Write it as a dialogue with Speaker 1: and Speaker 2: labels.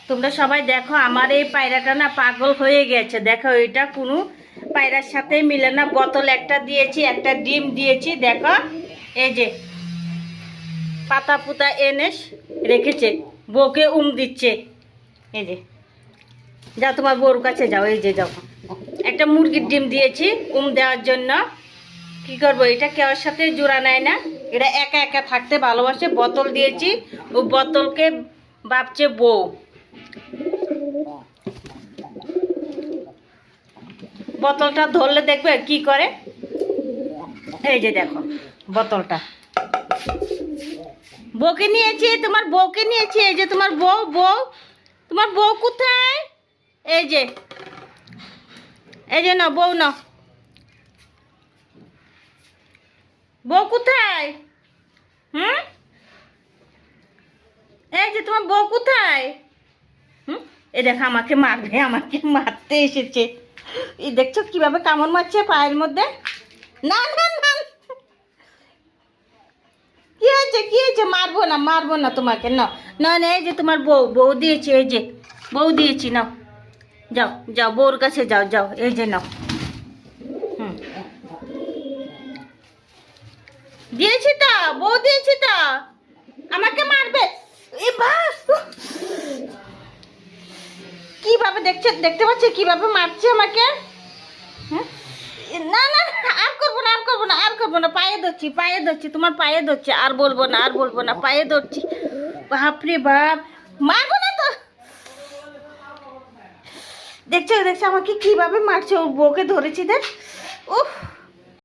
Speaker 1: তোমরা সবাই দেখো, আমার এই পায়রাটা না পাগল হয়ে গেছে। দেখো এটা কোনো পায়রার সাথে মিলে না। বোতল একটা দিয়েছি, একটা ডিম দিয়েছি। দেখো এই যে পাতা পুতা এনে রেখেছে, বউকে দিচ্ছে। এই যে যাও তোমার বউর কাছে যাও, এই যে যাও। একটা মুরগির ডিম দিয়েছি দেওয়ার জন্য। কি করবো, এটা কেউর সাথে জোড়া নেয় না, এটা একা একা থাকতে ভালোবাসে। বোতল দিয়েছি, ও বোতলকে ভাবছে বউ। বোতলটা ধরলে দেখবে কি করে। এই যে দেখো বোতলটা, বউকে নিয়েছি, তোমার বউকে নিয়েছি। এই যে তোমার বউ, তোমার বউ কোথায়? এই যে না বউ, না বউ কোথায়? এই যে তোমার বউ কোথায়? এই দেখো আমাকে মারবে, আমাকে মারতে এসেছে। এই দেখছো কিভাবে কামড় মারছে পায়ের মধ্যে। না না না, কি হয়েছে? মারবো না তোমাকে। না না, এই যে তোমার বউ দিয়েছি, এই যে বউ দিয়েছি, নাও যাও বউর কাছে যাও। এই যে নাও, দিয়েছি তো, বউ দিয়েছি তো, আমাকে মারবে। কিভাবে দেখতে পাচ্ছি কিভাবে মারছে আমাকে। না না, আর করবো না। পায়ে ধরছি, তোমার পায়ে ধরছি। আর বলবো না, পায়ে ধরছি। বাপরে বাপ, মারবো না তো। দেখছো আমাকে কিভাবে মারছে, ওর বউকে ধরেছি দেখ। উফ।